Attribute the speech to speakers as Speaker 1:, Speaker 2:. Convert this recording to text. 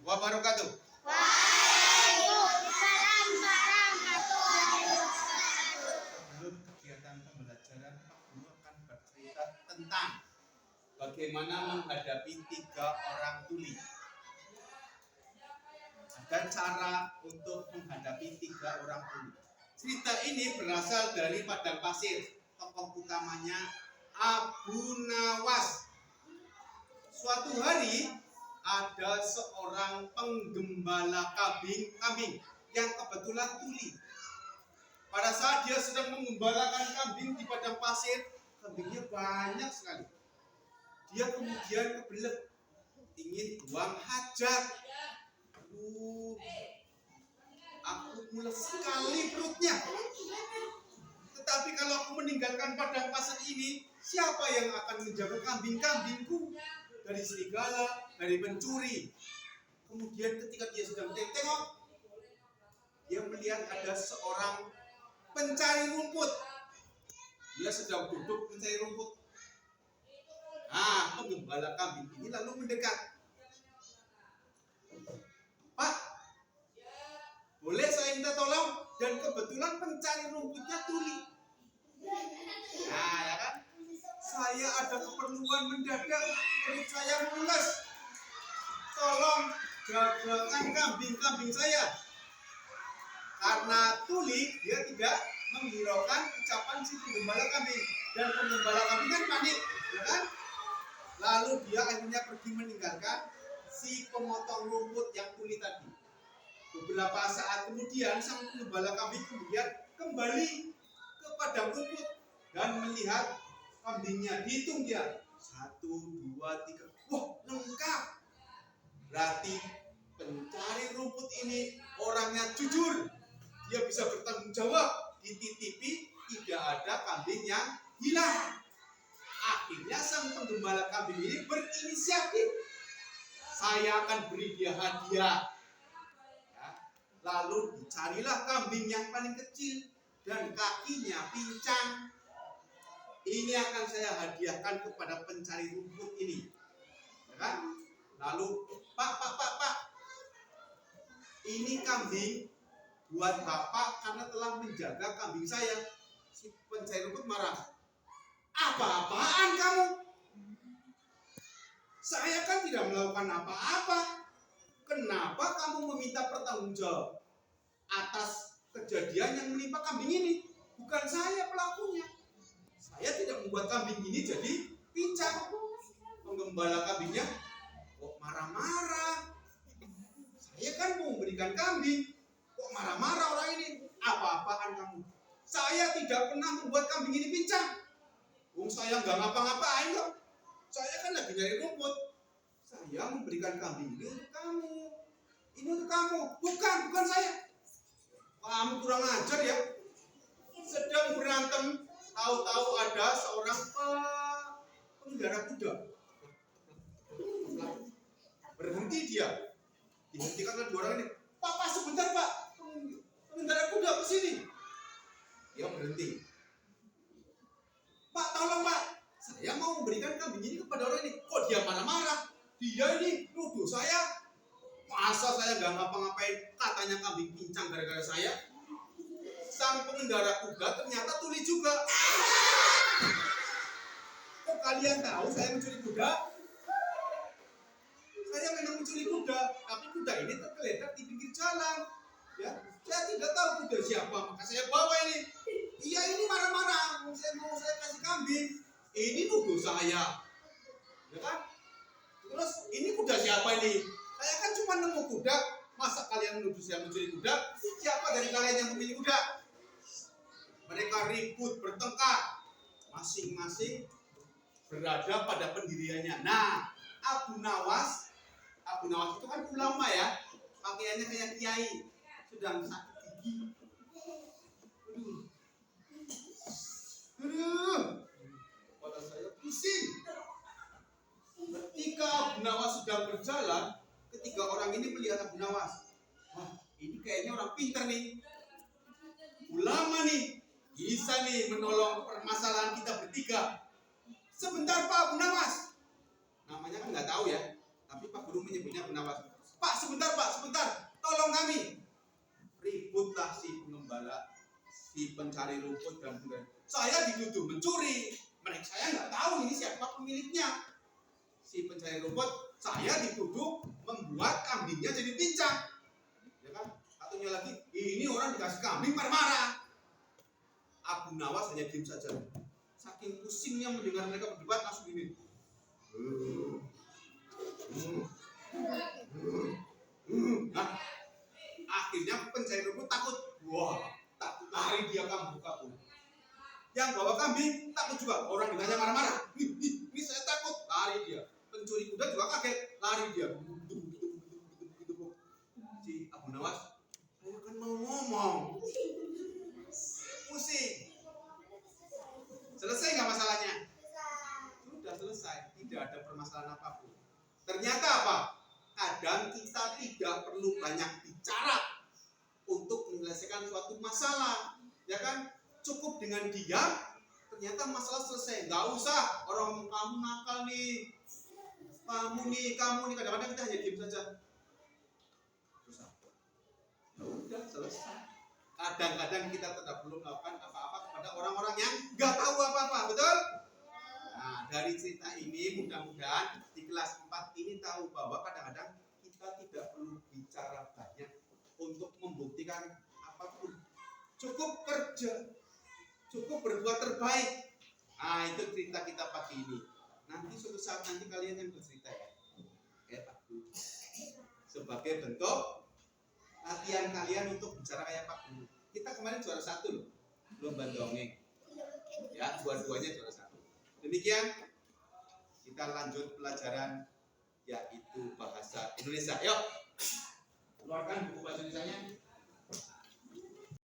Speaker 1: wabarakatuh.
Speaker 2: Waalaikumsalam warahmatullahi wabarakatuh.
Speaker 1: Menurut kegiatan pembelajaran, Pak Guru akan bercerita tentang bagaimana menghadapi 3 orang tuli. Ada cara untuk menghadapi 3 orang tuli. Cerita ini berasal dari padang pasir. Tokoh utamanya Abu Nawas. Suatu hari ada seorang penggembala kambing yang kebetulan tuli. Pada saat dia sedang mengembalakan kambing di padang pasir, kambingnya banyak sekali. Dia kemudian kebelet, ingin buang hajat. Aku mules sekali perutnya. Tetapi kalau aku meninggalkan padang pasir ini, siapa yang akan menjaga kambing-kambingku dari serigala, dari pencuri? Kemudian ketika dia sedang tengok, dia melihat ada seorang pencari rumput. Dia sedang duduk mencari rumput. Nah, penggembala kambing ini lalu mendekat. Pak, boleh saya minta tolong? Dan kebetulan pencari rumputnya tuli. Nah, ya kan? Saya ada keperluan mendadak, perut saya mules. Tolong jagakan kambing-kambing saya. Karena tuli, dia tidak menghiraukan ucapan si penggembala kambing. Dan penggembala kambing kan panik, ya kan? Lalu dia akhirnya pergi meninggalkan si pemotong rumput yang tuli tadi. Beberapa saat kemudian sang penggembala kambing kemudian kembali ke padang rumput dan melihat kambingnya. Dihitung dia 1, 2, 3. Wah, lengkap. Berarti pencari rumput ini orangnya jujur. Dia bisa bertanggung jawab. Dititipi tidak ada kambing yang hilang. Akhirnya sang penggembala kambing ini berinisiatif. Saya akan beri dia hadiah. Ya. Lalu dicarilah kambing yang paling kecil dan kakinya pincang. Ini akan saya hadiahkan kepada pencari rumput ini. Ya kan? Lalu, Pak. Ini kambing buat Bapak karena telah menjaga kambing saya. Si pencari rumput marah. Apa-apaan kamu? Saya kan tidak melakukan apa-apa. Kenapa kamu meminta pertanggungjawab atas kejadian yang menimpa kambing ini? Bukan saya pelakunya. Saya tidak membuat kambing ini jadi pincang. Penggembala kambingnya kok marah-marah. Saya kan mau memberikan kambing. Kok marah-marah orang ini? Apa-apaan kamu? Saya tidak pernah membuat kambing ini pincang. Saya nggak ngapa-ngapain kok. Saya kan lagi nyari rumput. Saya memberikan kambing ini untuk kamu. Ini untuk kamu. Bukan saya. Kamu kurang ajar ya. Sedang berantem, tahu-tahu ada seorang pengendara kuda. Berhenti dia. Dihentikan oleh 2 orang ini. Pak, sebentar Pak. Pengendara kuda ke sini. Dia berhenti. Pak, tolong Pak. Saya mau memberikan kambing ini kepada orang ini. Kok dia marah-marah? Dia ini nuduh saya. Masa saya nggak ngapa-ngapain? Katanya kambing pincang gara-gara saya. Sang pengendara kuda ternyata tuli juga. Kok kalian tahu saya mencuri kuda? Saya memang mencuri kuda, tapi kuda ini tergeletak di pinggir jalan. Ya, saya tidak tahu kuda siapa, maka saya bawa ini. Iya, ini marah-marah. Saya kasih kambing. Ini nuduh saya, ya kan? Terus ini kuda siapa ini? Saya kan cuma nemu kuda. Masa kalian menuduh saya mencuri kuda? Siapa dari kalian yang memilih kuda? Mereka ribut, bertengkar. Masing-masing berada pada pendiriannya. Nah, Abu Nawas itu kan ulama ya. Pakaiannya kayak kiai. Sedang sakit gigi. Kepala saya pusing. Ketika Abu Nawas sedang berjalan, ketiga orang ini melihat Abu Nawas. Wah, ini kayaknya orang pintar nih. Ulama nih. Bisa nih menolong permasalahan kita bertiga. Sebentar Pak Abu Nawas. Namanya kan nggak tahu ya. Tapi Pak Guru menyebutnya Abu Nawas. Pak, sebentar, tolong kami. Ributlah si pengembala, si pencari rumput dan sebagainya. Saya dituduh mencuri. Mereka saya nggak tahu ini siapa pemiliknya. Si pencari rumput, saya dituduh membuat kambingnya jadi pincang. Ya kan? Satunya lagi, ini orang dikasih kambing marah-marah. Abu Nawas hanya diam saja. Saking pusingnya mendengar mereka berdebat langsung gini. Nah, akhirnya pencari rumput takut. Wah, takut lari dia kabur. Yang bawa kambing takut juga. Orang ditanya marah-marah. Ini saya takut, lari dia. Pencuri kuda juga kaget, lari dia. Si Abu Nawas, saya kan mau ngomong. Pusing. Selesai nggak masalahnya? Sudah selesai, tidak ada permasalahan apapun. Ternyata apa? Kadang kita tidak perlu banyak bicara untuk menyelesaikan suatu masalah, ya kan? Cukup dengan diam, ternyata masalah selesai. Nggak usah orang kamu nakal nih, kamu nih. Kadang-kadang kita hanya diam saja. Susah. Ya udah selesai. Kadang-kadang kita tetap belum melakukan apa-apa kepada orang-orang yang nggak tahu apa-apa, betul? Nah, dari cerita ini mudah-mudahan di kelas 4 ini tahu bahwa kadang-kadang kita tidak perlu bicara banyak untuk membuktikan apapun. Cukup kerja, cukup berbuat terbaik. Nah, itu cerita kita pagi ini. Nanti suatu saat nanti kalian yang bercerita ya. Kayak aku. Sebagai bentuk latihan kalian untuk bicara kayak Pak Guru. Kita kemarin juara 1 loh, lomba dongeng. Ya, dua-duanya juara 1. Demikian kita lanjut pelajaran yaitu bahasa Indonesia. Yuk, keluarkan buku bahasa Indonesianya.